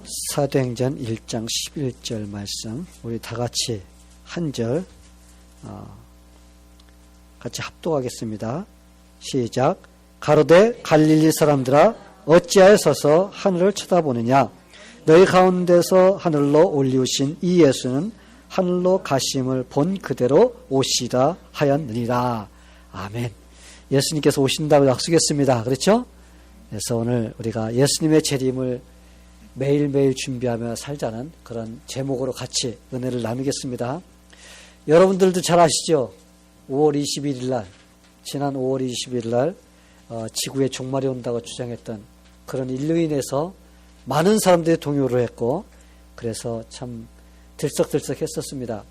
사도행전 1장 11절 말씀 우리 다 같이 한 절 같이 합독하겠습니다. 시작. 가로되 갈릴리 사람들아 어찌하여 서서 하늘을 쳐다보느냐. 너희 가운데서 하늘로 올리우신 이 예수는 하늘로 가심을 본 그대로 오시다 하였느니라. 아멘. 예수님께서 오신다고 약속했습니다. 그렇죠? 그래서 오늘 우리가 예수님의 재림을 매일매일 준비하며 살자는 그런 제목으로 같이 은혜를 나누겠습니다. 여러분들도 잘 아시죠? 5월 21일 날, 지난 5월 21일 날 지구에 종말이 온다고 주장했던 그런 일로 인해서 많은 사람들이 동요를 했고 그래서 참 들썩들썩 했었습니다.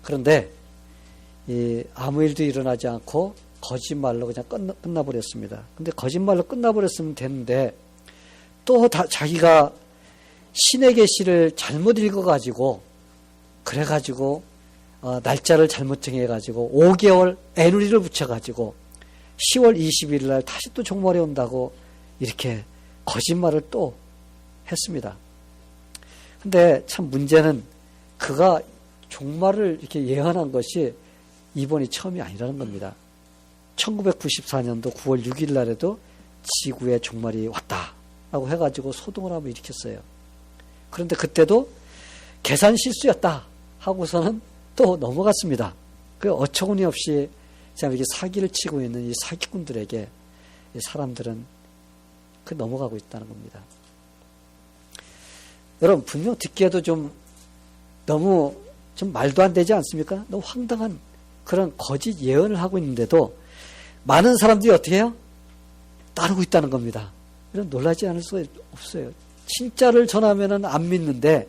그런데 아무 일도 일어나지 않고 거짓말로 그냥 끝나버렸습니다. 근데 거짓말로 끝나버렸으면 되는데 또 자기가 신의 계시를 잘못 읽어가지고 그래가지고 날짜를 잘못 정해가지고 5개월 애누리를 붙여가지고 10월 20일 날 다시 또 종말이 온다고 이렇게 거짓말을 또 했습니다. 근데 참 문제는 그가 종말을 이렇게 예언한 것이 이번이 처음이 아니라는 겁니다. 1994년도 9월 6일 날에도 지구에 종말이 왔다 라고 해가지고 소동을 한번 일으켰어요. 그런데 그때도 계산 실수였다 하고서는 또 넘어갔습니다. 그 어처구니 없이 이렇게 사기를 치고 있는 이 사기꾼들에게 이 사람들은 그 넘어가고 있다는 겁니다. 여러분 분명 듣기에도 좀 너무 좀 말도 안 되지 않습니까? 너무 황당한 그런 거짓 예언을 하고 있는데도 많은 사람들이 어떻게 해요? 따르고 있다는 겁니다. 이런 놀라지 않을 수가 없어요. 진짜를 전하면은 안 믿는데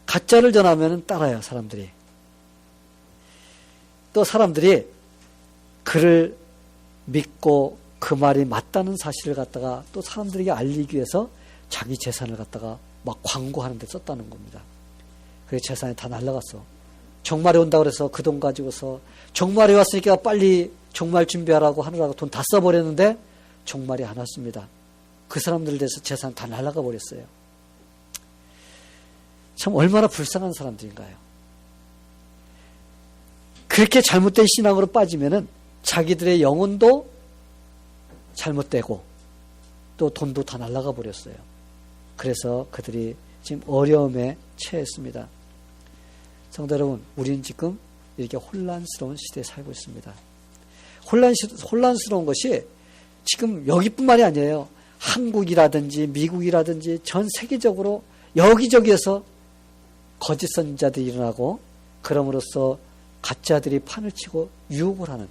가짜를 전하면은 따라요, 사람들이. 또 사람들이 그를 믿고 그 말이 맞다는 사실을 갖다가 또 사람들에게 알리기 위해서 자기 재산을 갖다가 막 광고하는 데 썼다는 겁니다. 그 재산이 다 날라갔어. 종말이 온다 그래서 그 돈 가지고서 종말이 왔으니까 빨리 종말 준비하라고 하느라고 돈 다 써버렸는데 종말이 안 왔습니다. 그 사람들 대해서 재산 다 날아가 버렸어요. 참 얼마나 불쌍한 사람들인가요? 그렇게 잘못된 신앙으로 빠지면은 자기들의 영혼도 잘못되고 또 돈도 다 날아가 버렸어요. 그래서 그들이 지금 어려움에 처했습니다. 성도 여러분, 우리는 지금 이렇게 혼란스러운 시대에 살고 있습니다. 혼란스러운 것이 지금 여기뿐만이 아니에요. 한국이라든지 미국이라든지 전 세계적으로 여기저기에서 거짓 선지자들이 일어나고 그럼으로써 가짜들이 판을 치고 유혹을 하는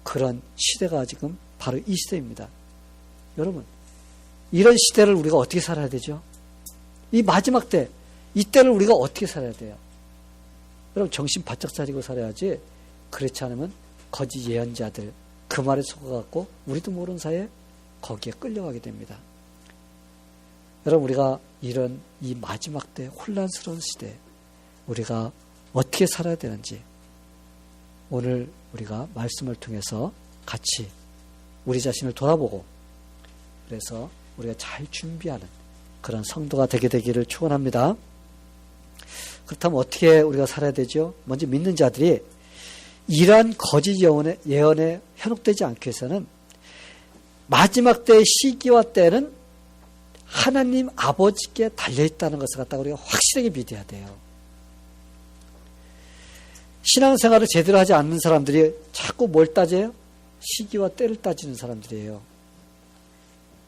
그런 시대가 지금 바로 이 시대입니다. 여러분, 이런 시대를 우리가 어떻게 살아야 되죠? 이 마지막 때, 이 때를 우리가 어떻게 살아야 돼요? 여러분, 정신 바짝 차리고 살아야지. 그렇지 않으면 거짓 예언자들 그 말에 속아갖고 우리도 모르는 사이에 거기에 끌려가게 됩니다. 여러분, 우리가 이런 이 마지막 때 혼란스러운 시대 우리가 어떻게 살아야 되는지 오늘 우리가 말씀을 통해서 같이 우리 자신을 돌아보고 그래서 우리가 잘 준비하는 그런 성도가 되기를 축원합니다. 그렇다면 어떻게 우리가 살아야 되죠? 먼저 믿는 자들이 이러한 거짓 예언에 현혹되지 않기 위해서는 마지막 때의 시기와 때는 하나님 아버지께 달려있다는 것을 갖다가 우리가 확실하게 믿어야 돼요. 신앙생활을 제대로 하지 않는 사람들이 자꾸 뭘 따져요? 시기와 때를 따지는 사람들이에요.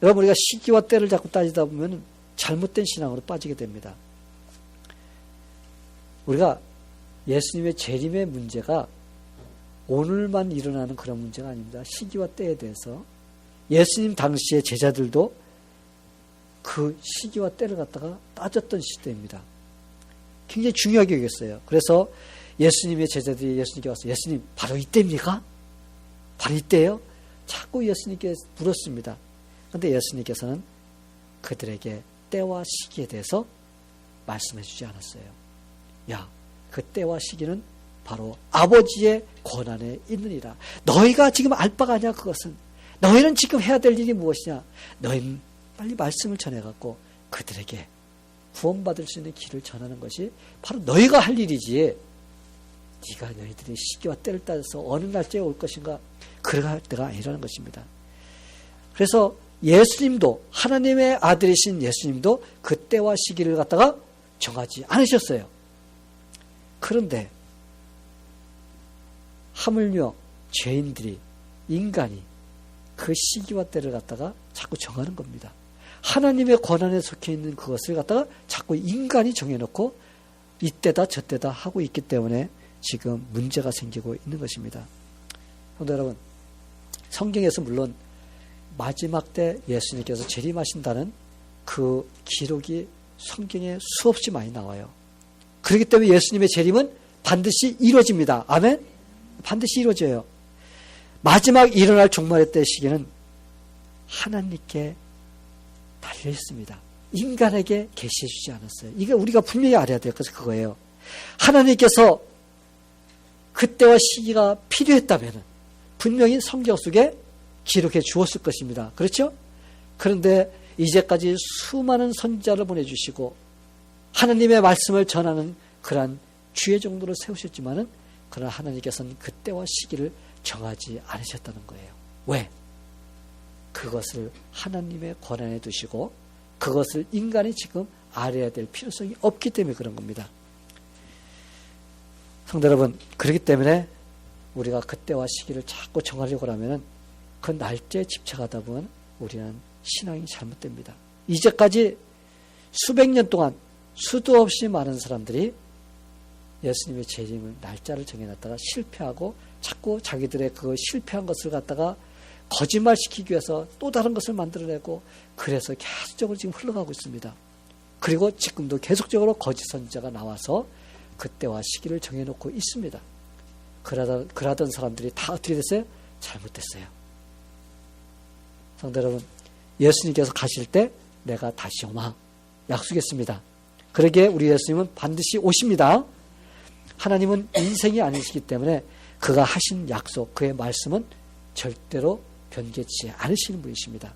여러분, 우리가 시기와 때를 자꾸 따지다 보면 잘못된 신앙으로 빠지게 됩니다. 우리가 예수님의 재림의 문제가 오늘만 일어나는 그런 문제가 아닙니다. 시기와 때에 대해서 예수님 당시의 제자들도 그 시기와 때를 갖다가 따졌던 시대입니다. 굉장히 중요하게 여겼어요. 그래서 예수님의 제자들이 예수님께 와서 예수님 바로 이때입니까? 바로 이때예요? 자꾸 예수님께 물었습니다. 그런데 예수님께서는 그들에게 때와 시기에 대해서 말씀해 주지 않았어요. 야, 그 때와 시기는 바로 아버지의 권한에 있느니라. 너희가 지금 알 바가 아니야. 그것은 너희는 지금 해야 될 일이 무엇이냐. 너희는 빨리 말씀을 전해갖고 그들에게 구원받을 수 있는 길을 전하는 것이 바로 너희가 할 일이지, 네가 너희들이 시기와 때를 따져서 어느 날짜에 올 것인가 그럴 때가 아니라는 것입니다. 그래서 예수님도, 하나님의 아들이신 예수님도 그 때와 시기를 갖다가 정하지 않으셨어요. 그런데 하물며 죄인들이, 인간이 그 시기와 때를 갖다가 자꾸 정하는 겁니다. 하나님의 권한에 속해 있는 그것을 갖다가 자꾸 인간이 정해놓고 이때다 저때다 하고 있기 때문에 지금 문제가 생기고 있는 것입니다. 성도 여러분, 성경에서 물론 마지막 때 예수님께서 재림하신다는 그 기록이 성경에 수없이 많이 나와요. 그렇기 때문에 예수님의 재림은 반드시 이루어집니다. 아멘? 반드시 이루어져요. 마지막 일어날 종말의 때 시기는 하나님께 달려 있습니다. 인간에게 계시해 주지 않았어요. 이게 우리가 분명히 알아야 될 것은 그거예요. 하나님께서 그때와 시기가 필요했다면 분명히 성경 속에 기록해 주었을 것입니다. 그렇죠? 그런데 이제까지 수많은 선지자를 보내주시고 하나님의 말씀을 전하는 그러한 주의 정도를 세우셨지만은 그러나 하나님께서는 그때와 시기를 정하지 않으셨다는 거예요. 왜? 그것을 하나님의 권한에 두시고 그것을 인간이 지금 알아야 될 필요성이 없기 때문에 그런 겁니다. 성도 여러분, 그렇기 때문에 우리가 그때와 시기를 자꾸 정하려고 하면은 그 날짜에 집착하다 보면 우리는 신앙이 잘못됩니다. 이제까지 수백 년 동안 수도 없이 많은 사람들이 예수님의 재림을 날짜를 정해놨다가 실패하고 자꾸 자기들의 그 실패한 것을 갖다가 거짓말시키기 위해서 또 다른 것을 만들어내고 그래서 계속적으로 지금 흘러가고 있습니다. 그리고 지금도 계속적으로 거짓 선지자가 나와서 그때와 시기를 정해놓고 있습니다. 그러던 사람들이 다 어떻게 됐어요? 잘못됐어요. 성도 여러분, 예수님께서 가실 때 내가 다시 오마 약속했습니다. 그러기에 우리 예수님은 반드시 오십니다. 하나님은 인생이 아니시기 때문에 그가 하신 약속, 그의 말씀은 절대로 변개치 않으시는 분이십니다.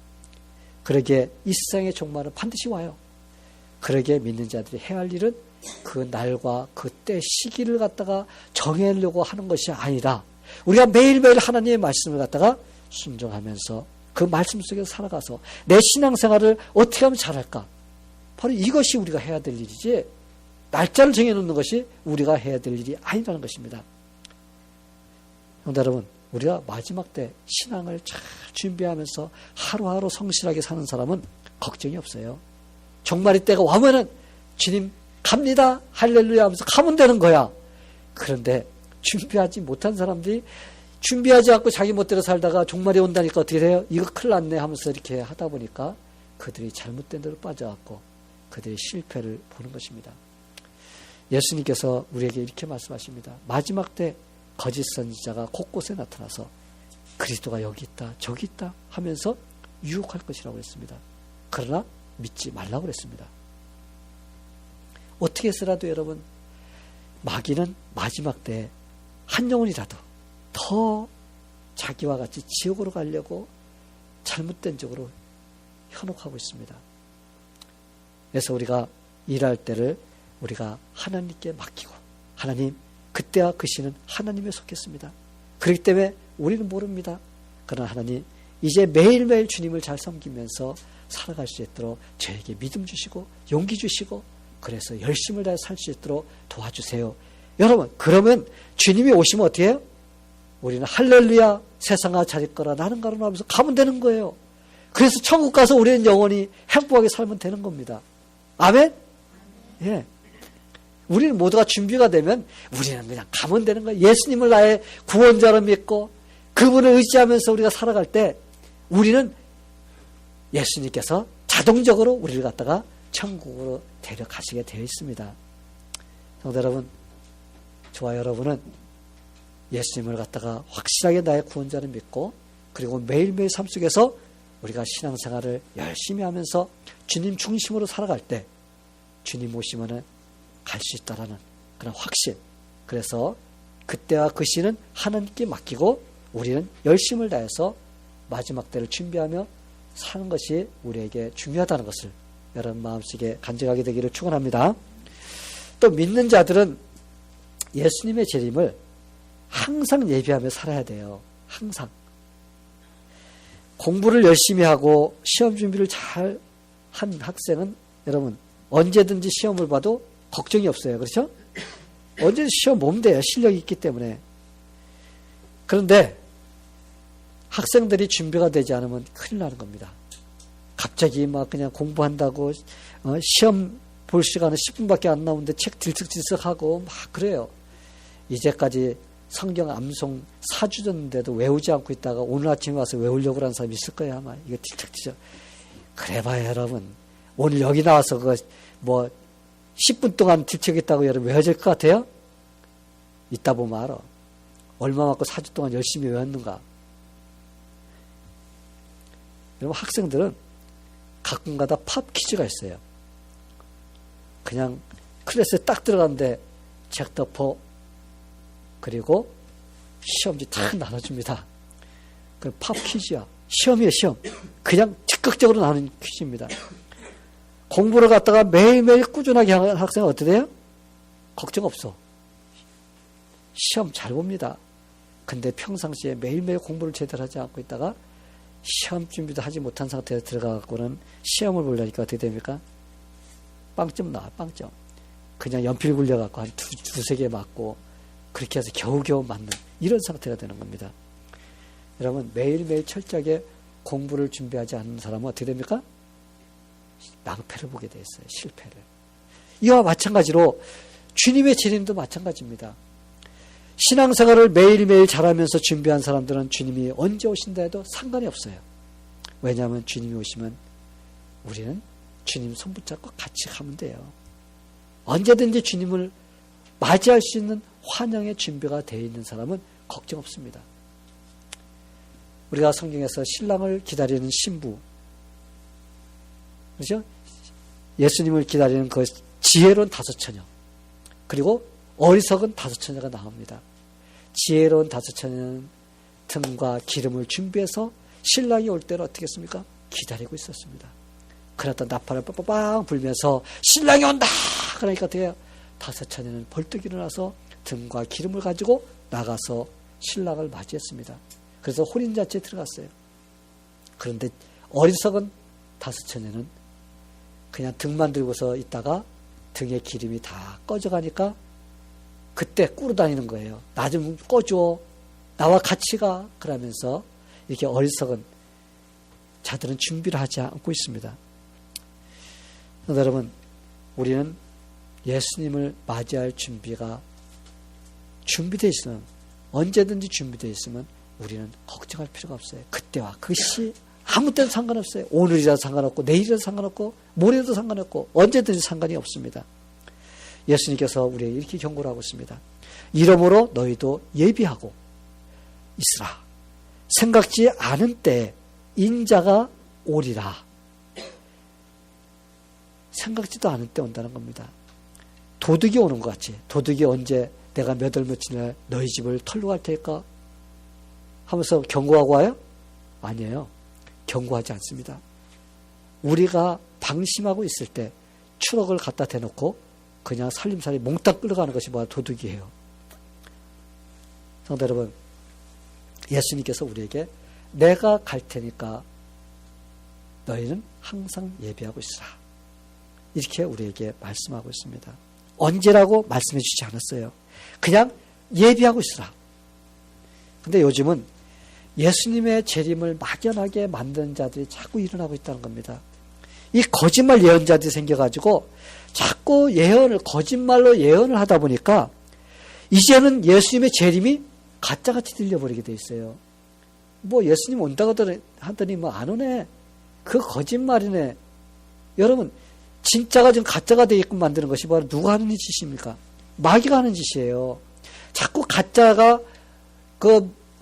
그러기에 이 세상의 종말은 반드시 와요. 그러기에 믿는 자들이 해야 할 일은 그 날과 그때 시기를 갖다가 정하려고 하는 것이 아니라 우리가 매일매일 하나님의 말씀을 갖다가 순종하면서 그 말씀 속에서 살아가서 내 신앙생활을 어떻게 하면 잘할까? 바로 이것이 우리가 해야 될 일이지 날짜를 정해놓는 것이 우리가 해야 될 일이 아니라는 것입니다. 성도 여러분, 우리가 마지막 때 신앙을 잘 준비하면서 하루하루 성실하게 사는 사람은 걱정이 없어요. 종말의 때가 와면은 주님 갑니다 할렐루야 하면서 가면 되는 거야. 그런데 준비하지 못한 사람들이 준비하지 않고 자기 멋대로 살다가 종말이 온다니까 어떻게 돼요? 이거 큰일 났네 하면서 이렇게 하다 보니까 그들이 잘못된 데로 빠져갖고 그들이 실패를 보는 것입니다. 예수님께서 우리에게 이렇게 말씀하십니다. 마지막 때 거짓 선지자가 곳곳에 나타나서 그리스도가 여기 있다 저기 있다 하면서 유혹할 것이라고 했습니다. 그러나 믿지 말라고 했습니다. 어떻게 해서라도 여러분, 마귀는 마지막 때 한 영혼이라도 더 자기와 같이 지옥으로 가려고 잘못된 쪽으로 현혹하고 있습니다. 그래서 우리가 일할 때를 우리가 하나님께 맡기고, 하나님, 그때와 그 시는 하나님에 속했습니다. 그렇기 때문에 우리는 모릅니다. 그러나 하나님, 이제 매일매일 주님을 잘 섬기면서 살아갈 수 있도록 저에게 믿음 주시고 용기 주시고 그래서 열심을 다해 살 수 있도록 도와주세요. 여러분, 그러면 주님이 오시면 어떻게 해요? 우리는 할렐루야 세상아 잘 거라 나는 가로나 하면서 가면 되는 거예요. 그래서 천국 가서 우리는 영원히 행복하게 살면 되는 겁니다. 아멘? 예. 우리는 모두가 준비가 되면 우리는 그냥 가면 되는 거예요. 예수님을 나의 구원자로 믿고 그분을 의지하면서 우리가 살아갈 때 우리는 예수님께서 자동적으로 우리를 갖다가 천국으로 데려가시게 되어 있습니다. 성도 여러분, 저와 여러분은 예수님을 갖다가 확실하게 나의 구원자를 믿고 그리고 매일매일 삶 속에서 우리가 신앙생활을 열심히 하면서 주님 중심으로 살아갈 때 주님 오시면은 갈 수 있다라는 그런 확신. 그래서 그때와 그 시는 하나님께 맡기고 우리는 열심을 다해서 마지막 때를 준비하며 사는 것이 우리에게 중요하다는 것을 여러분 마음속에 간직하게 되기를 축원합니다. 또 믿는 자들은 예수님의 재림을 항상 예비하며 살아야 돼요. 항상. 공부를 열심히 하고 시험 준비를 잘 한 학생은 여러분 언제든지 시험을 봐도 걱정이 없어요. 그렇죠? 언제든지 시험 보면 돼요. 실력이 있기 때문에. 그런데 학생들이 준비가 되지 않으면 큰일 나는 겁니다. 갑자기 막 그냥 공부한다고 시험 볼 시간은 10분밖에 안 나오는데 책 들썩들썩하고 막 그래요. 이제까지 성경 암송 4주 줬는데도 외우지 않고 있다가 오늘 아침에 와서 외우려고 하는 사람이 있을 거예요. 아마 이거 뒤척뒤척. 그래봐요 여러분. 오늘 여기 나와서 그 뭐 10분 동안 뒤척였다고 여러분 외워질 것 같아요? 이따 보면 알아. 얼마 맞고 4주 동안 열심히 외웠는가. 여러분 학생들은 가끔가다 팝 퀴즈가 있어요. 그냥 클래스에 딱 들어갔는데 책 덮어 그리고 시험지 탁 나눠줍니다. 그 팝 퀴즈야. 시험이에요, 시험. 그냥 즉각적으로 나오는 퀴즈입니다. 공부를 갖다가 매일매일 꾸준하게 하는 학생은 어떻게 돼요? 걱정 없어. 시험 잘 봅니다. 근데 평상시에 매일매일 공부를 제대로 하지 않고 있다가 시험 준비도 하지 못한 상태에서 들어가갖고는 시험을 보려니까 어떻게 됩니까? 빵점 나와, 빵점. 그냥 연필 굴려갖고 한 두세 개 맞고 그렇게 해서 겨우겨우 맞는 이런 상태가 되는 겁니다. 여러분 매일매일 철저하게 공부를 준비하지 않는 사람은 어떻게 됩니까? 낭패를 보게 돼 있어요. 실패를. 이와 마찬가지로 주님의 재림도 마찬가지입니다. 신앙생활을 매일매일 잘하면서 준비한 사람들은 주님이 언제 오신다 해도 상관이 없어요. 왜냐하면 주님이 오시면 우리는 주님 손 붙잡고 같이 가면 돼요. 언제든지 주님을 맞이할 수 있는 환영의 준비가 되어 있는 사람은 걱정 없습니다. 우리가 성경에서 신랑을 기다리는 신부, 그렇죠? 예수님을 기다리는 그 지혜로운 다섯 처녀, 그리고 어리석은 다섯 처녀가 나옵니다. 지혜로운 다섯 처녀는 등과 기름을 준비해서 신랑이 올 때를 어떻게 했습니까? 기다리고 있었습니다. 그러다 나팔을 빵빵 불면서 신랑이 온다! 그러니까 어떻게 해요? 다섯 처녀는 벌떡 일어나서 등과 기름을 가지고 나가서 신랑을 맞이했습니다. 그래서 혼인잔치에 들어갔어요. 그런데 어리석은 다섯 처녀는 그냥 등만 들고서 있다가 등에 기름이 다 꺼져가니까 그때 꾸러 다니는 거예요. 나 좀 꺼줘. 나와 같이 가. 그러면서 이렇게 어리석은 자들은 준비를 하지 않고 있습니다. 여러분, 우리는 예수님을 맞이할 준비가 준비되어 있으면, 언제든지 준비되어 있으면 우리는 걱정할 필요가 없어요. 그때와 그 시 아무 때도 상관없어요. 오늘이라도 상관없고 내일이라도 상관없고 모레도 상관없고 언제든지 상관이 없습니다. 예수님께서 우리에게 이렇게 경고를 하고 있습니다. 이러므로 너희도 예비하고 있으라. 생각지 않은 때에 인자가 오리라. 생각지도 않은 때 온다는 겁니다. 도둑이 오는 것 같이. 도둑이 언제 내가 몇 월 며칠 날 너희 집을 털러 갈 테니까 하면서 경고하고 와요? 아니에요. 경고하지 않습니다. 우리가 방심하고 있을 때 추럭을 갖다 대놓고 그냥 살림살이 몽땅 끌어가는 것이 뭐야? 도둑이에요. 성도 여러분, 예수님께서 우리에게 내가 갈 테니까 너희는 항상 예비하고 있으라. 이렇게 우리에게 말씀하고 있습니다. 언제라고 말씀해 주지 않았어요. 그냥 예비하고 있으라. 근데 요즘은 예수님의 재림을 막연하게 만드는 자들이 자꾸 일어나고 있다는 겁니다. 이 거짓말 예언자들이 생겨가지고 자꾸 거짓말로 예언을 하다 보니까 이제는 예수님의 재림이 가짜같이 들려버리게 돼 있어요. 뭐 예수님 온다고 하더니 뭐 안 오네. 그 거짓말이네. 여러분, 진짜가 지금 가짜가 되게끔 만드는 것이 바로 누가 하는 짓입니까? 마귀가 하는 짓이에요. 자꾸 가짜가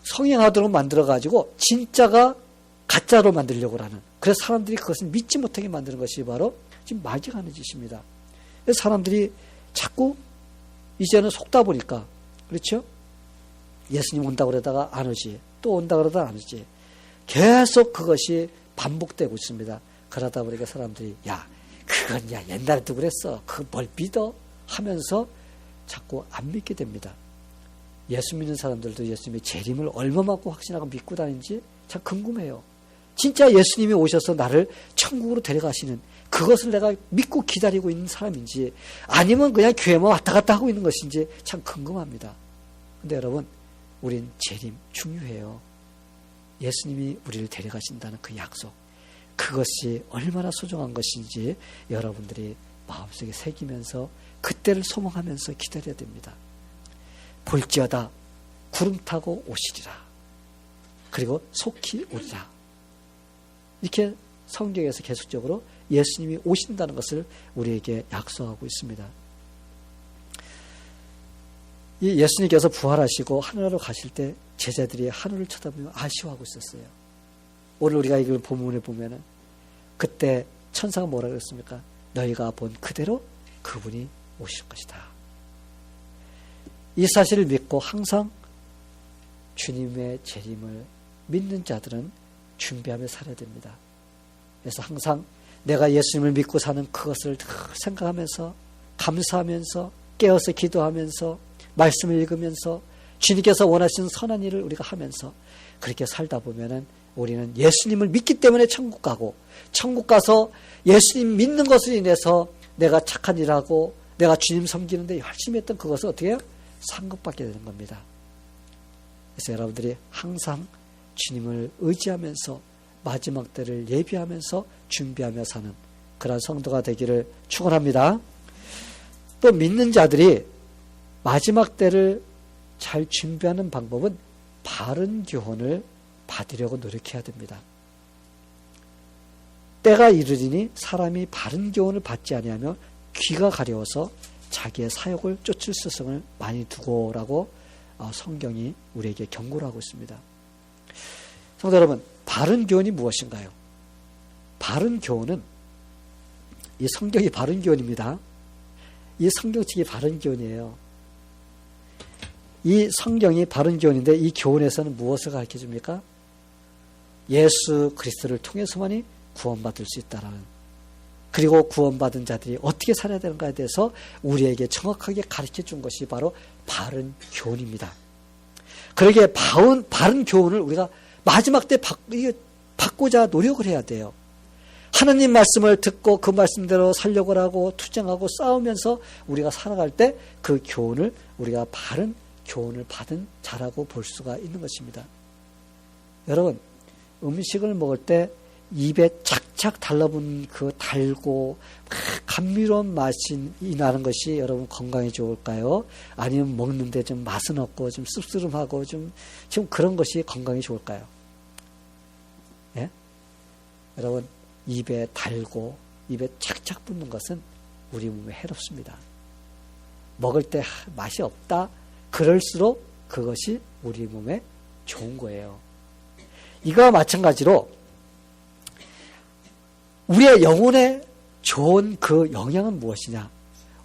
성행하도록 만들어가지고 진짜가 가짜로 만들려고 하는. 그래서 사람들이 그것을 믿지 못하게 만드는 것이 바로 지금 마귀가 하는 짓입니다. 그래서 사람들이 자꾸 이제는 속다 보니까, 그렇죠? 예수님 온다고 그러다가 안 오지. 또 온다고 그러다가 안 오지. 계속 그것이 반복되고 있습니다. 그러다 보니까 사람들이 그건 야 옛날에도 그랬어. 그거 뭘 믿어? 하면서 자꾸 안 믿게 됩니다. 예수 믿는 사람들도 예수님의 재림을 얼마만큼 확신하고 믿고 다니는지 참 궁금해요. 진짜 예수님이 오셔서 나를 천국으로 데려가시는 그것을 내가 믿고 기다리고 있는 사람인지 아니면 그냥 교회만 왔다 갔다 하고 있는 것인지 참 궁금합니다. 근데 여러분, 우린 재림 중요해요. 예수님이 우리를 데려가신다는 그 약속, 그것이 얼마나 소중한 것인지 여러분들이 마음속에 새기면서 그때를 소망하면서 기다려야 됩니다. 볼지어다 구름 타고 오시리라. 그리고 속히 오리라. 이렇게 성경에서 계속적으로 예수님이 오신다는 것을 우리에게 약속하고 있습니다. 이 예수님께서 부활하시고 하늘로 가실 때 제자들이 하늘을 쳐다보며 아쉬워하고 있었어요. 오늘 우리가 이걸 본문에 보면은 그때 천사가 뭐라 그랬습니까? 너희가 본 그대로 그분이 오실 것이다. 이 사실을 믿고 항상 주님의 재림을 믿는 자들은 준비하며 살아야 됩니다. 그래서 항상 내가 예수님을 믿고 사는 그것을 생각하면서 감사하면서 깨어서 기도하면서 말씀을 읽으면서 주님께서 원하시는 선한 일을 우리가 하면서 그렇게 살다 보면은 우리는 예수님을 믿기 때문에 천국 가고 천국 가서 예수님 믿는 것을 인해서 내가 착한 일하고 내가 주님 섬기는데 열심히 했던 그것을 어떻게 해요? 상급받게 되는 겁니다. 그래서 여러분들이 항상 주님을 의지하면서 마지막 때를 예비하면서 준비하며 사는 그런 성도가 되기를 축원합니다. 또 믿는 자들이 마지막 때를 잘 준비하는 방법은 바른 교훈을 받으려고 노력해야 됩니다. 때가 이르리니 사람이 바른 교훈을 받지 아니하며 귀가 가려워서 자기의 사욕을 쫓을 스승을 많이 두고라고 성경이 우리에게 경고를 하고 있습니다. 성도 여러분, 바른 교훈이 무엇인가요? 바른 교훈은 이 성경이 바른 교훈입니다. 이 성경책이 바른 교훈이에요. 이 성경이 바른 교훈인데 이 교훈에서는 무엇을 가르쳐 줍니까? 예수 그리스도를 통해서만이 구원받을 수 있다라는, 그리고 구원받은 자들이 어떻게 살아야 되는가에 대해서 우리에게 정확하게 가르쳐 준 것이 바로 바른 교훈입니다. 그러기에 바른 교훈을 우리가 마지막 때 받고자 노력을 해야 돼요. 하나님 말씀을 듣고 그 말씀대로 살려고 하고 투쟁하고 싸우면서 우리가 살아갈 때 그 교훈을 우리가 바른 교훈을 받은 자라고 볼 수가 있는 것입니다. 여러분, 음식을 먹을 때 입에 착착 달라붙는 그 달고 감미로운 맛이 나는 것이 여러분 건강에 좋을까요? 아니면 먹는데 좀 맛은 없고 좀 씁쓸하고 좀 그런 것이 건강에 좋을까요? 예? 여러분, 입에 달고 입에 착착 붙는 것은 우리 몸에 해롭습니다. 먹을 때 맛이 없다 그럴수록 그것이 우리 몸에 좋은 거예요. 이거와 마찬가지로 우리의 영혼에 좋은 그 영향은 무엇이냐?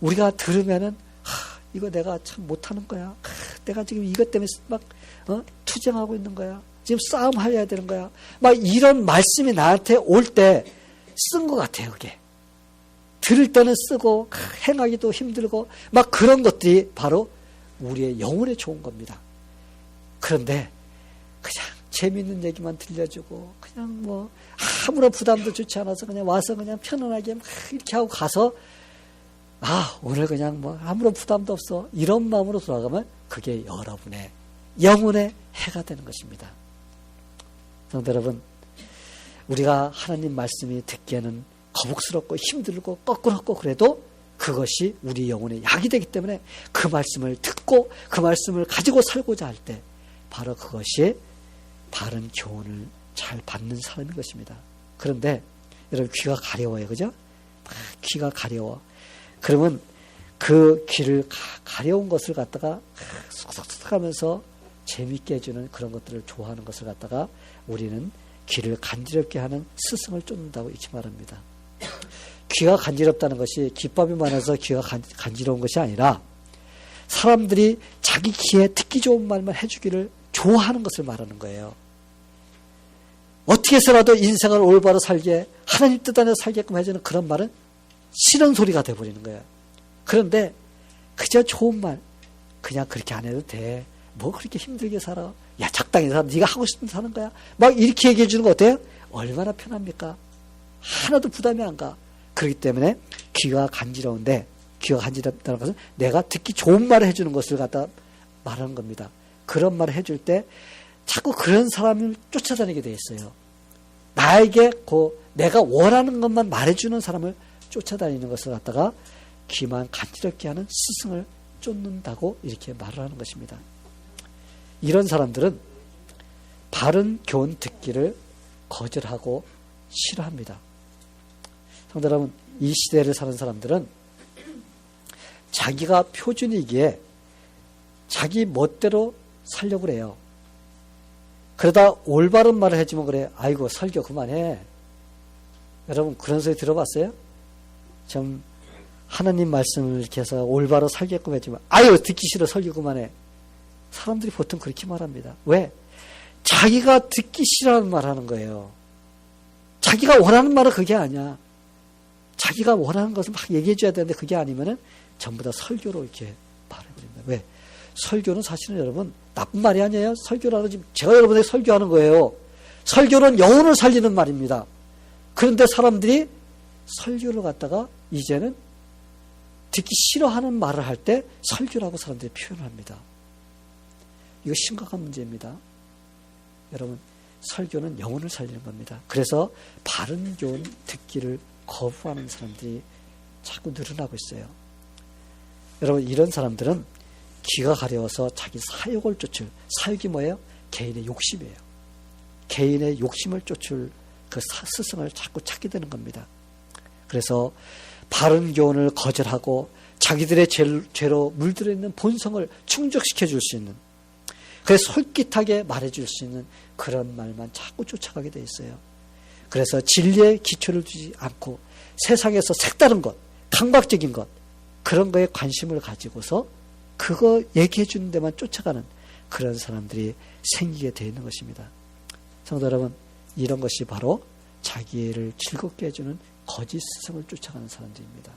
우리가 들으면은 이거 내가 참 못하는 거야. 내가 지금 이것 때문에 막 투쟁하고 있는 거야. 지금 싸움하려야 되는 거야. 막 이런 말씀이 나한테 올 때 쓴 것 같아요. 그게 들을 때는 쓰고 행하기도 힘들고 막 그런 것들이 바로 우리의 영혼에 좋은 겁니다. 그런데 그냥 재미있는 얘기만 들려주고 그냥 뭐 아무런 부담도 좋지 않아서 그냥 와서 그냥 편안하게 막 이렇게 하고 가서 오늘 그냥 뭐 아무런 부담도 없어 이런 마음으로 돌아가면 그게 여러분의 영혼의 해가 되는 것입니다. 성도 여러분, 우리가 하나님 말씀이 듣기에는 거북스럽고 힘들고 꺼끄럽고 그래도 그것이 우리 영혼의 약이 되기 때문에 그 말씀을 듣고 그 말씀을 가지고 살고자 할 때 바로 그것이 바른 교훈을 잘 받는 사람인 것입니다. 그런데 여러분, 귀가 가려워요. 그죠? 귀가 가려워. 그러면 그 귀를 가려운 것을 갖다가 쏙쏙쏙 하면서 재밌게 해주는 그런 것들을 좋아하는 것을 갖다가 우리는 귀를 간지럽게 하는 스승을 쫓는다고 잊지 말합니다. 귀가 간지럽다는 것이 기법이 많아서 귀가 간지러운 것이 아니라 사람들이 자기 귀에 듣기 좋은 말만 해주기를 좋아하는 것을 말하는 거예요. 어떻게 해서라도 인생을 올바로 살게 하나님 뜻 안에 살게끔 해주는 그런 말은 싫은 소리가 돼버리는 거예요. 그런데 그저 좋은 말, 그냥 그렇게 안 해도 돼. 뭐 그렇게 힘들게 살아. 야, 적당히 살아. 네가 하고 싶은 사는 거야. 막 이렇게 얘기해 주는 거 어때요? 얼마나 편합니까? 하나도 부담이 안 가. 그렇기 때문에 귀가 간지러운데, 귀가 간지럽다는 것은 내가 듣기 좋은 말을 해주는 것을 갖다 말하는 겁니다. 그런 말을 해줄 때 자꾸 그런 사람을 쫓아다니게 돼 있어요. 나에게 내가 원하는 것만 말해주는 사람을 쫓아다니는 것을 갖다가 귀만 간지럽게 하는 스승을 쫓는다고 이렇게 말을 하는 것입니다. 이런 사람들은 바른 교훈 듣기를 거절하고 싫어합니다. 성도 여러분, 이 시대를 사는 사람들은 자기가 표준이기에 자기 멋대로 살려고 그래요. 그러다 올바른 말을 해주면 그래. 아이고, 설교 그만해. 여러분, 그런 소리 들어봤어요? 좀 하나님 말씀을 이렇게 해서 올바로 살게끔 해주면 아유, 듣기 싫어, 설교 그만해. 사람들이 보통 그렇게 말합니다. 왜? 자기가 듣기 싫어하는 말 하는 거예요. 자기가 원하는 말은 그게 아니야. 자기가 원하는 것을 막 얘기해 줘야 되는데 그게 아니면은 전부 다 설교로 이렇게 말해버립니다. 왜? 설교는 사실은 여러분 나쁜 말이 아니에요. 설교라는 지금 제가 여러분에게 설교하는 거예요. 설교는 영혼을 살리는 말입니다. 그런데 사람들이 설교를 갖다가 이제는 듣기 싫어하는 말을 할 때 설교라고 사람들이 표현을 합니다. 이거 심각한 문제입니다. 여러분, 설교는 영혼을 살리는 겁니다. 그래서 바른 교훈 듣기를 거부하는 사람들이 자꾸 늘어나고 있어요. 여러분, 이런 사람들은 귀가 가려워서 자기 사욕을 쫓을, 사욕이 뭐예요? 개인의 욕심이에요. 개인의 욕심을 쫓을 그 스승을 자꾸 찾게 되는 겁니다. 그래서 바른 교훈을 거절하고 자기들의 죄로 물들어 있는 본성을 충족시켜 줄 수 있는, 그래서 솔깃하게 말해줄 수 있는 그런 말만 자꾸 쫓아가게 돼 있어요. 그래서 진리의 기초를 두지 않고 세상에서 색다른 것, 강박적인 것, 그런 거에 관심을 가지고서 그거 얘기해 주는 데만 쫓아가는 그런 사람들이 생기게 되어 있는 것입니다. 성도 여러분, 이런 것이 바로 자기를 즐겁게 해주는 거짓 스승을 쫓아가는 사람들입니다.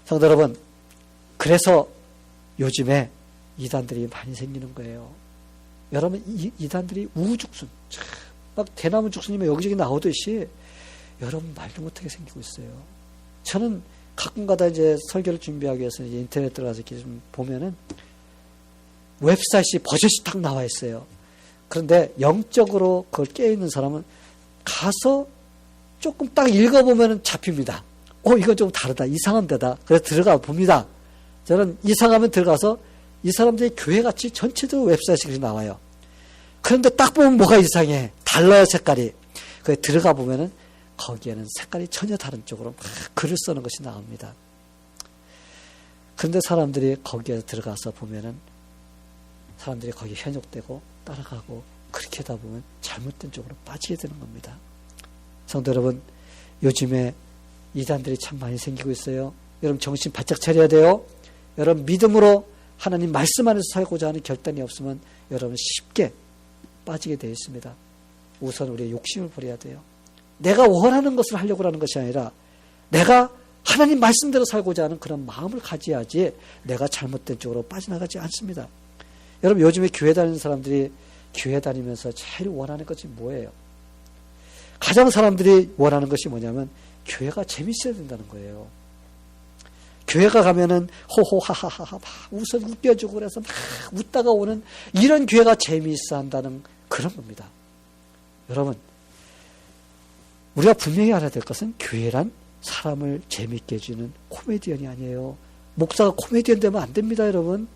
성도 여러분, 그래서 요즘에 이단들이 많이 생기는 거예요. 여러분, 이단들이 우후죽순, 막 대나무 죽순이면 여기저기 나오듯이 여러분 말도 못하게 생기고 있어요. 저는 가끔가다 이제 설교를 준비하기 위해서 이제 인터넷 들어가서 이렇게 좀 보면은 웹사이트에 버젓이 딱 나와 있어요. 그런데 영적으로 그걸 깨어있는 사람은 가서 조금 딱 읽어보면 잡힙니다. 이거 좀 다르다. 이상한 데다. 그래서 들어가 봅니다. 저는 이상하면 들어가서 이 사람들이 교회같이 전체적으로 웹사이트에 그렇게 나와요. 그런데 딱 보면 뭐가 이상해. 달라요, 색깔이. 그래 들어가 보면은 거기에는 색깔이 전혀 다른 쪽으로 막 글을 쓰는 것이 나옵니다. 그런데 사람들이 거기에 들어가서 보면은 사람들이 거기 현혹되고 따라가고 그렇게 하다 보면 잘못된 쪽으로 빠지게 되는 겁니다. 성도 여러분, 요즘에 이단들이 참 많이 생기고 있어요. 여러분 정신 바짝 차려야 돼요. 여러분 믿음으로 하나님 말씀 안에서 살고자 하는 결단이 없으면 여러분 쉽게 빠지게 되어 있습니다. 우선 우리의 욕심을 버려야 돼요. 내가 원하는 것을 하려고 하는 것이 아니라 내가 하나님 말씀대로 살고자 하는 그런 마음을 가져야지 내가 잘못된 쪽으로 빠져나가지 않습니다. 여러분 요즘에 교회 다니는 사람들이 교회 다니면서 제일 원하는 것이 뭐예요? 가장 사람들이 원하는 것이 뭐냐면 교회가 재밌어야 된다는 거예요. 교회가 가면은 호호하하하하 막 웃어 웃겨주고 그래서 막 웃다가 오는 이런 교회가 재미있어 한다는 그런 겁니다. 여러분, 우리가 분명히 알아야 될 것은 교회란 사람을 재미있게 해주는 코미디언이 아니에요. 목사가 코미디언 되면 안 됩니다, 여러분.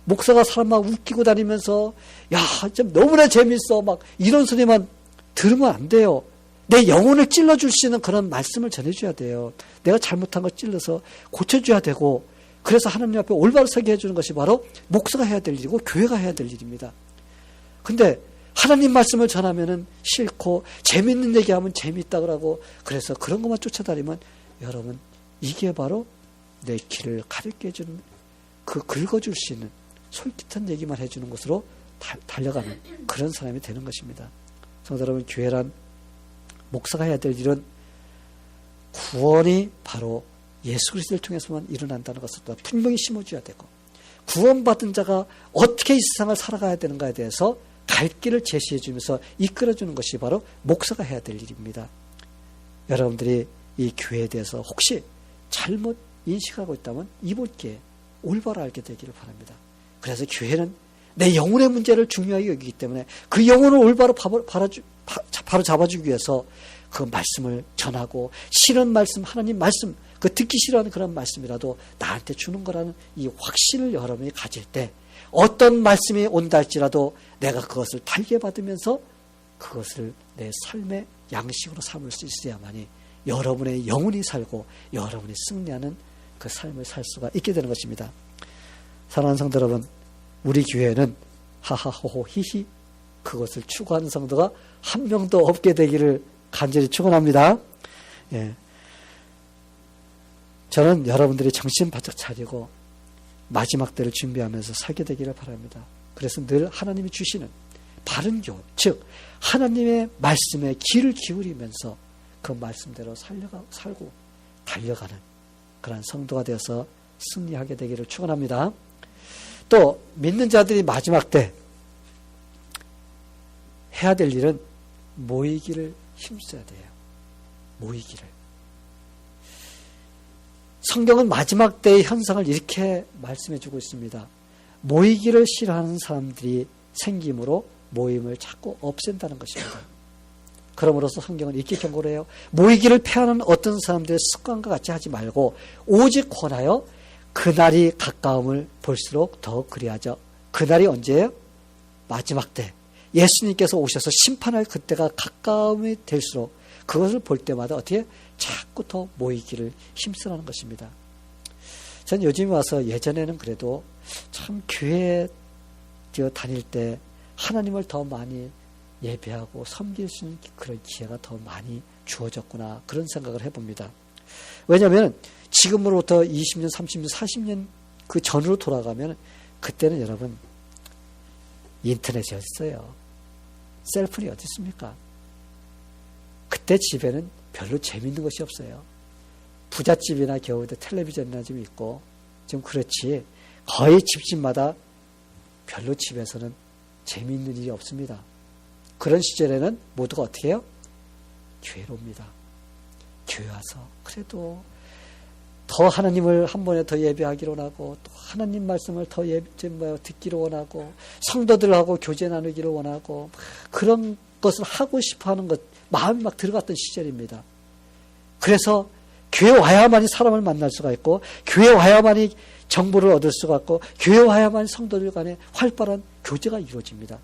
목사가 사람 막 웃기고 다니면서 야, 좀 너무나 재밌어 막 이런 소리만 들으면 안 돼요. 내 영혼을 찔러줄 수 있는 그런 말씀을 전해줘야 돼요. 내가 잘못한 거 찔러서 고쳐줘야 되고, 그래서 하나님 앞에 올바로 서게 해주는 것이 바로 목사가 해야 될 일이고 교회가 해야 될 일입니다. 근데 하나님 말씀을 전하면은 싫고 재밌는 얘기하면 재밌다 그러고, 그래서 그런 것만 쫓아다니면 여러분 이게 바로 내 길을 가르쳐 해주는, 그 긁어줄 수 있는 솔깃한 얘기만 해주는 것으로 달려가는 그런 사람이 되는 것입니다. 성도 여러분, 교회란 목사가 해야 될 일은 구원이 바로 예수 그리스도를 통해서만 일어난다는 것을 분명히 심어줘야 되고, 구원받은 자가 어떻게 이 세상을 살아가야 되는가에 대해서 갈 길을 제시해 주면서 이끌어주는 것이 바로 목사가 해야 될 일입니다. 여러분들이 이 교회에 대해서 혹시 잘못 인식하고 있다면 이번 기회에 올바로 알게 되기를 바랍니다. 그래서 교회는 내 영혼의 문제를 중요하게 여기기 때문에 그 영혼을 올바로 바로 잡아주기 위해서 그 말씀을 전하고, 싫은 말씀, 하나님 말씀, 그 듣기 싫어하는 그런 말씀이라도 나한테 주는 거라는 이 확신을 여러분이 가질 때, 어떤 말씀이 온다 할지라도 내가 그것을 달게 받으면서 그것을 내 삶의 양식으로 삼을 수 있어야만이 여러분의 영혼이 살고 여러분이 승리하는 그 삶을 살 수가 있게 되는 것입니다. 사랑하는 성도 여러분, 우리 교회는 하하호호 히히 그것을 추구하는 성도가 한 명도 없게 되기를 간절히 축원합니다. 예. 저는 여러분들이 정신 바짝 차리고 마지막 때를 준비하면서 살게 되기를 바랍니다. 그래서 늘 하나님이 주시는 바른 교훈, 즉 하나님의 말씀에 귀를 기울이면서 그 말씀대로 살고 달려가는 그런 성도가 되어서 승리하게 되기를 축원합니다. 또 믿는 자들이 마지막 때 해야 될 일은 모이기를 힘써야 돼요. 모이기를. 성경은 마지막 때의 현상을 이렇게 말씀해 주고 있습니다. 모이기를 싫어하는 사람들이 생김으로 모임을 자꾸 없앤다는 것입니다. 그러므로서 성경은 이렇게 경고를 해요. 모이기를 패하는 어떤 사람들의 습관과 같이 하지 말고 오직 권하여 그날이 가까움을 볼수록 더 그리하죠. 그날이 언제예요? 마지막 때. 예수님께서 오셔서 심판할 그때가 가까움이 될수록 그것을 볼 때마다 어떻게 자꾸 더 모이기를 힘쓰라는 것입니다. 전 요즘에 와서, 예전에는 그래도 참 교회 다닐 때 하나님을 더 많이 예배하고 섬길 수 있는 그런 기회가 더 많이 주어졌구나, 그런 생각을 해봅니다. 왜냐하면 지금으로부터 20년, 30년, 40년 그 전으로 돌아가면 그때는 여러분 인터넷이 어딨어요? 셀폰이 어디 있습니까? 그때 집에는 별로 재밌는 것이 없어요. 부잣집이나 겨우 텔레비전이나 좀 있고 좀 그렇지, 거의 집집마다 별로 집에서는 재미있는 일이 없습니다. 그런 시절에는 모두가 어떻게 해요? 교회로 옵니다. 교회 와서 그래도 더 하나님을 한 번에 더 예배하기로 원하고, 또 하나님 말씀을 더 듣기로 원하고, 성도들하고 교제 나누기를 원하고, 그런 것을 하고 싶어 하는 것, 마음이 막 들어갔던 시절입니다. 그래서 교회 와야만이 사람을 만날 수가 있고, 교회 와야만이 정보를 얻을 수가 있고, 교회 와야만이 성도들 간에 활발한 교제가 이루어집니다.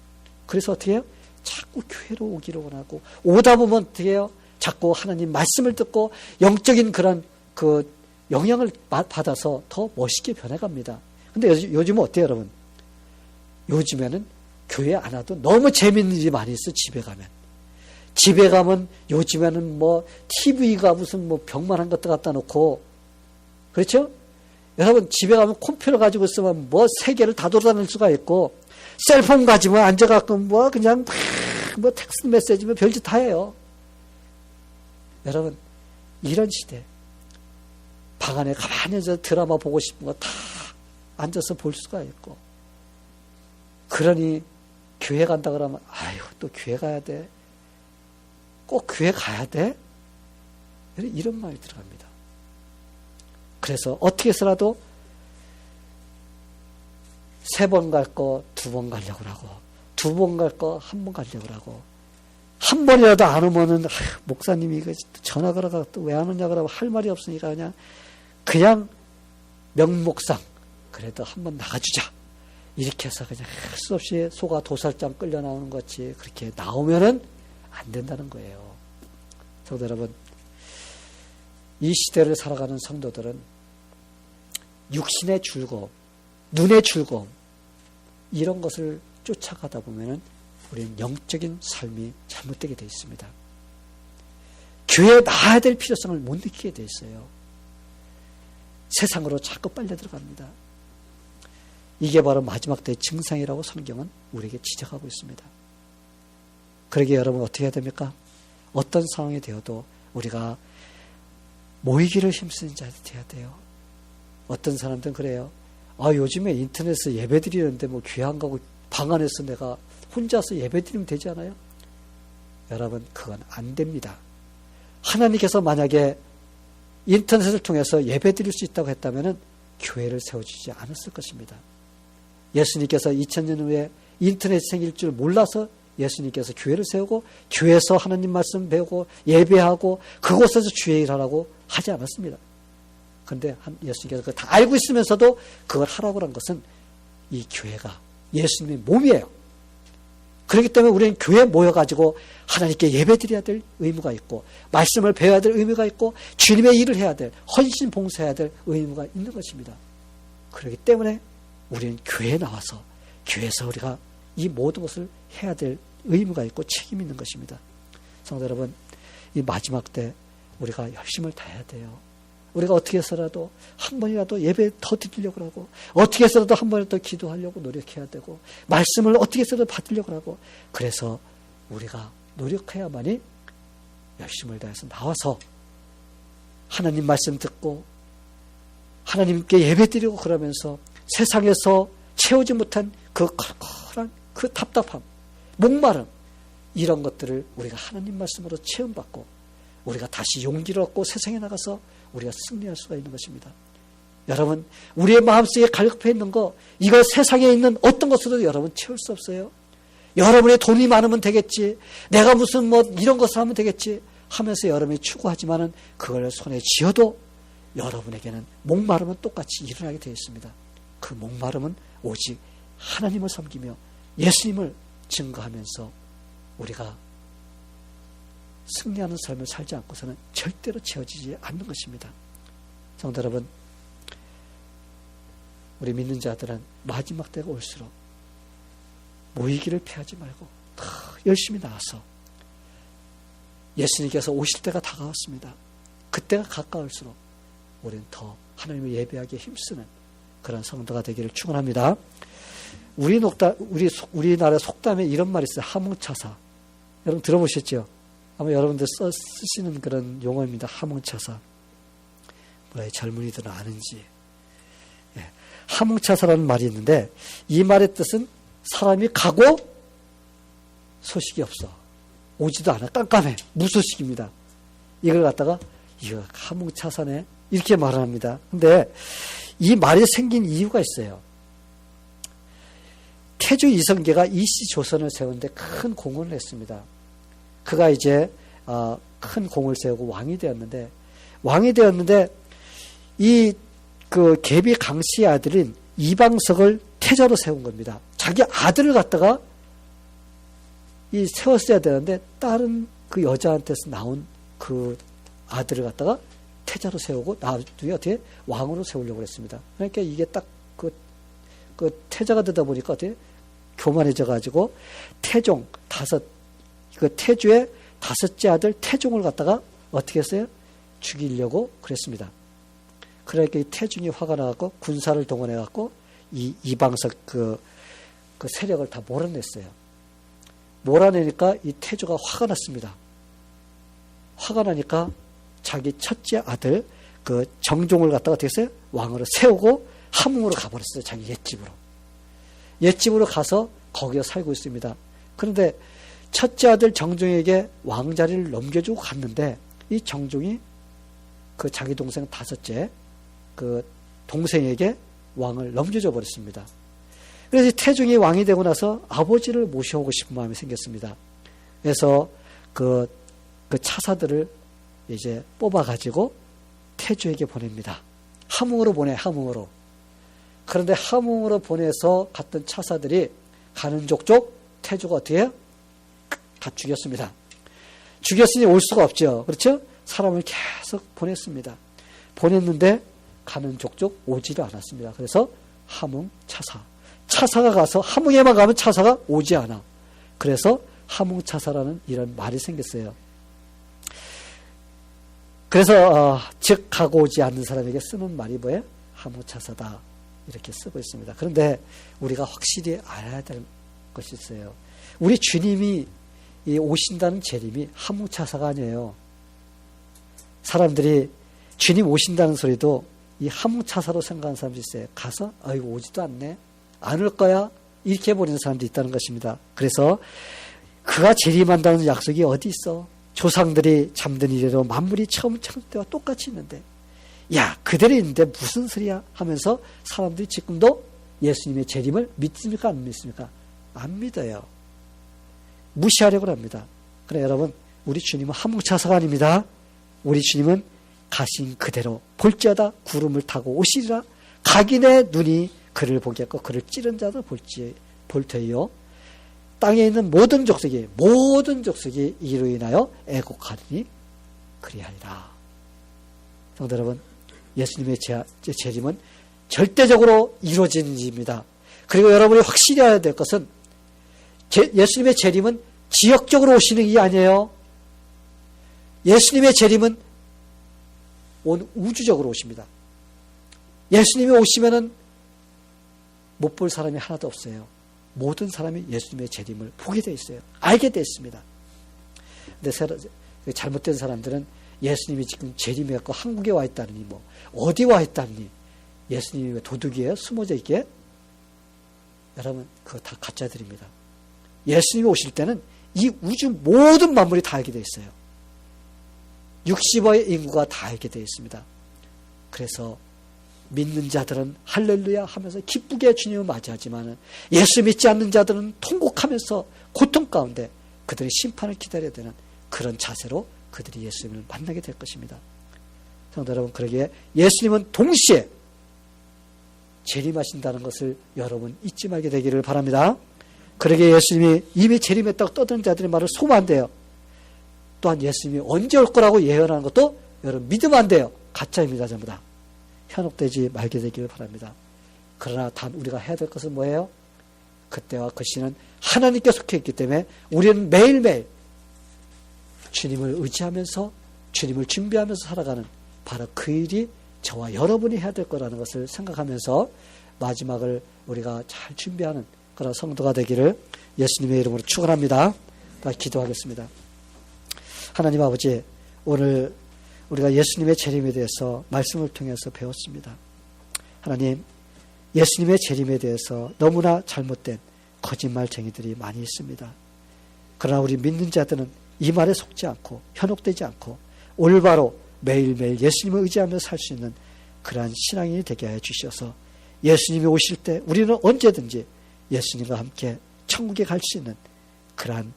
그래서 어떻게 해요? 자꾸 교회로 오기를 원하고, 오다 보면 어떻게 해요? 자꾸 하나님 말씀을 듣고 영적인 그런 그 영향을 받아서 더 멋있게 변해갑니다. 근데 요즘은 어때요, 여러분? 요즘에는 교회 안 와도 너무 재밌는 일이 많이 있어, 집에 가면. 집에 가면 요즘에는 뭐 TV가 무슨 뭐 병만한 것들 갖다 놓고, 그렇죠? 여러분 집에 가면 컴퓨터 가지고 있으면 뭐 세계를 다 돌아다닐 수가 있고, 셀폰 가지고 앉아갖고 뭐 그냥 뭐 텍스트 메시지면 별짓 다 해요. 여러분 이런 시대, 방 안에 가만히 앉아서 드라마 보고 싶은 거 다 앉아서 볼 수가 있고, 그러니 교회 간다 그러면 아유 또 교회 가야 돼? 꼭 교회 가야 돼? 이런 말이 들어갑니다. 그래서 어떻게 해서라도 3번 갈 거 2번 가려고 하고, 2번 갈 거 1번 가려고 하고, 한 번이라도 안 오면은 목사님이 전화 걸어가 또 왜 안 오냐 그러면 할 말이 없으니까 그냥 명목상 그래도 한번 나가주자, 이렇게 해서 그냥 할 수 없이 소가 도살장 끌려 나오는 것이 그렇게 나오면은 안 된다는 거예요. 성도 여러분, 이 시대를 살아가는 성도들은 육신의 즐거움, 눈의 즐거움, 이런 것을 쫓아가다 보면은 우리는 영적인 삶이 잘못되게 되어 있습니다. 교회에 나아야 될 필요성을 못 느끼게 되어 있어요. 세상으로 자꾸 빨려 들어갑니다. 이게 바로 마지막 때의 증상이라고 성경은 우리에게 지적하고 있습니다. 그러기에 여러분 어떻게 해야 됩니까? 어떤 상황이 되어도 우리가 모이기를 힘쓰는 자들이 되어야 돼요. 어떤 사람들은 그래요. 요즘에 인터넷에서 예배 드리는데 뭐 교회 안 가고 방 안에서 내가 혼자서 예배 드리면 되지 않아요? 여러분, 그건 안 됩니다. 하나님께서 만약에 인터넷을 통해서 예배 드릴 수 있다고 했다면 교회를 세워주지 않았을 것입니다. 예수님께서 2000년 후에 인터넷이 생길 줄 몰라서 예수님께서 교회를 세우고 교회에서 하나님 말씀 배우고 예배하고 그곳에서 주의 일하라고 하지 않았습니다. 그런데 예수님께서 그걸 다 알고 있으면서도 그걸 하라고 한 것은 이 교회가 예수님의 몸이에요. 그렇기 때문에 우리는 교회에 모여가지고 하나님께 예배드려야 될 의무가 있고 말씀을 배워야 될 의무가 있고 주님의 일을 해야 될, 헌신 봉사해야 될 의무가 있는 것입니다. 그렇기 때문에 우리는 교회에 나와서 교회에서 우리가 이 모든 것을 해야 될 의무가 있고 책임이 있는 것입니다. 성도 여러분, 이 마지막 때 우리가 열심을 다해야 돼요. 우리가 어떻게 해서라도 한 번이라도 예배 더 드리려고 하고 어떻게 해서라도 한 번이라도 기도하려고 노력해야 되고 말씀을 어떻게 해서라도 받으려고 하고 그래서 우리가 노력해야만이 열심을 다해서 나와서 하나님 말씀 듣고 하나님께 예배 드리고 그러면서 세상에서 채우지 못한 그 컬컬한 그 답답함, 목마름 이런 것들을 우리가 하나님 말씀으로 체험받고 우리가 다시 용기를 얻고 세상에 나가서 우리가 승리할 수가 있는 것입니다. 여러분, 우리의 마음속에 갈급해 있는 거 이거 세상에 있는 어떤 것으로도 여러분 채울 수 없어요. 여러분의 돈이 많으면 되겠지, 내가 무슨 뭐 이런 것을 하면 되겠지 하면서 여러분이 추구하지만은 그걸 손에 쥐어도 여러분에게는 목마름은 똑같이 일어나게 되어 있습니다. 그 목마름은 오직 하나님을 섬기며 예수님을 증거하면서 우리가 승리하는 삶을 살지 않고서는 절대로 채워지지 않는 것입니다. 성도 여러분, 우리 믿는 자들은 마지막 때가 올수록 모이기를 피하지 말고 더 열심히 나와서 예수님께서 오실 때가 다가왔습니다. 그때가 가까울수록 우리는 더 하나님을 예배하기에 힘쓰는 그런 성도가 되기를 축원합니다. 우리나라 속담에 이런 말이 있어요. 하몽차사. 여러분 들어보셨죠? 아마 여러분들 쓰시는 그런 용어입니다. 하몽차사. 뭐야, 젊은이들은 아는지. 예. 하몽차사라는 말이 있는데 이 말의 뜻은 사람이 가고 소식이 없어. 오지도 않아. 깜깜해. 무소식입니다. 이걸 갖다가 이거 하몽차사네. 이렇게 말을 합니다. 근데 이 말이 생긴 이유가 있어요. 태조 이성계가 이시조선을 세우는데 큰 공헌을 했습니다. 그가 이제 큰 공을 세우고 왕이 되었는데 이 그 계비 강씨의 아들인 이방석을 태자로 세운 겁니다. 자기 아들을 갖다가 이 세웠어야 되는데 다른 그 여자한테서 나온 그 아들을 갖다가 태자로 세우고 나중에 어떻게 왕으로 세우려고 했습니다. 그러니까 이게 딱 그 태자가 되다 보니까 어떻게 교만해져 가지고 태종 그 태주의 다섯째 아들 태종을 갖다가 어떻게 했어요? 죽이려고 그랬습니다. 그러니까 이 태종이 화가 나갖고 군사를 동원해갖고 이 이방석 그 세력을 다 몰아냈어요. 몰아내니까 이 태조가 화가 났습니다. 화가 나니까 자기 첫째 아들 그 정종을 갖다가 어떻게 했어요? 왕으로 세우고 함흥으로 가버렸어요. 자기 옛집으로 가서 거기에 살고 있습니다. 그런데 첫째 아들 정종에게 왕자리를 넘겨주고 갔는데 이 정종이 그 자기 동생 다섯째 그 동생에게 왕을 넘겨줘 버렸습니다. 그래서 태종이 왕이 되고 나서 아버지를 모셔오고 싶은 마음이 생겼습니다. 그래서 그 차사들을 이제 뽑아가지고 태조에게 보냅니다. 함흥으로 보내, 함흥으로. 그런데 함흥으로 보내서 갔던 차사들이 가는 족족 태조가 어떻게 해요? 다 죽였습니다. 죽였으니 올 수가 없죠. 그렇죠? 사람을 계속 보냈습니다. 보냈는데 가는 족족 오지를 않았습니다. 그래서 함흥 차사. 차사가 가서 함흥에만 가면 차사가 오지 않아. 그래서 함흥 차사라는 이런 말이 생겼어요. 그래서 즉 가고 오지 않는 사람에게 쓰는 말이 뭐예요? 함흥 차사다. 이렇게 쓰고 있습니다. 그런데 우리가 확실히 알아야 될 것이 있어요. 우리 주님이 오신다는 재림이 함흥 차사가 아니에요. 사람들이 주님 오신다는 소리도 이 함흥차사로 생각하는 사람들이 있어요. 가서 아이고 오지도 않네, 안 올 거야, 이렇게 해버리는 사람도 있다는 것입니다. 그래서 그가 재림한다는 약속이 어디 있어? 조상들이 잠든 이래로 만물이 처음 창조 때와 똑같이 있는데, 야 그대로 있는데 무슨 소리야 하면서 사람들이 지금도 예수님의 재림을 믿습니까 안 믿습니까? 안 믿어요. 무시하려고 합니다. 그래 여러분, 우리 주님은 함흥차사가 아닙니다. 우리 주님은 가신 그대로 볼지어다 구름을 타고 오시리라. 각인의 눈이 그를 보겠고 그를 찌른 자도 볼 터이요. 땅에 있는 모든 족속이 이로 인하여 애곡하리니 그리하리라. 성도 여러분, 예수님의 재림은 절대적으로 이루어지는 일입니다. 그리고 여러분이 확실히 알아야 될 것은 예수님의 재림은 지역적으로 오시는 게 아니에요. 예수님의 재림은 온 우주적으로 오십니다. 예수님이 오시면은 못 볼 사람이 하나도 없어요. 모든 사람이 예수님의 재림을 보게 되어 있어요. 알게 되어 있습니다. 근데 잘못된 사람들은 예수님이 지금 재림해갖고 한국에 와 있다느니 뭐 어디 와 있다느니 예수님이 왜 도둑이에요? 숨어져 있게? 여러분 그거 다 가짜들입니다. 예수님이 오실 때는 이 우주 모든 만물이 다 알게 되어 있어요. 60억의 인구가 다 알게 되어 있습니다. 그래서 믿는 자들은 할렐루야 하면서 기쁘게 주님을 맞이하지만 예수 믿지 않는 자들은 통곡하면서 고통 가운데 그들의 심판을 기다려야 되는 그런 자세로 그들이 예수님을 만나게 될 것입니다. 성도 여러분, 그러기에 예수님은 동시에 재림하신다는 것을 여러분 잊지 말게 되기를 바랍니다. 그러기에 예수님이 이미 재림했다고 떠드는 자들의 말을 소모 안 돼요. 또한 예수님이 언제 올 거라고 예언하는 것도 여러분 믿으면 안 돼요. 가짜입니다. 전부 다. 현혹되지 말게 되기를 바랍니다. 그러나 단 우리가 해야 될 것은 뭐예요? 그때와 그 시는 하나님께 속해 있기 때문에 우리는 매일매일 주님을 의지하면서 주님을 준비하면서 살아가는 바로 그 일이 저와 여러분이 해야 될 거라는 것을 생각하면서 마지막을 우리가 잘 준비하는 그런 성도가 되기를 예수님의 이름으로 축원합니다. 기도하겠습니다. 하나님 아버지, 오늘 우리가 예수님의 재림에 대해서 말씀을 통해서 배웠습니다. 하나님, 예수님의 재림에 대해서 너무나 잘못된 거짓말쟁이들이 많이 있습니다. 그러나 우리 믿는 자들은 이 말에 속지 않고 현혹되지 않고 올바로 매일매일 예수님을 의지하며 살 수 있는 그러한 신앙인이 되게 하여 주셔서 예수님이 오실 때 우리는 언제든지 예수님과 함께 천국에 갈 수 있는 그러한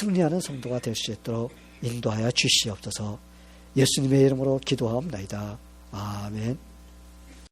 승리하는 성도가 될 수 있도록 인도하여 주시옵소서. 예수님의 이름으로 기도하옵나이다. 아멘.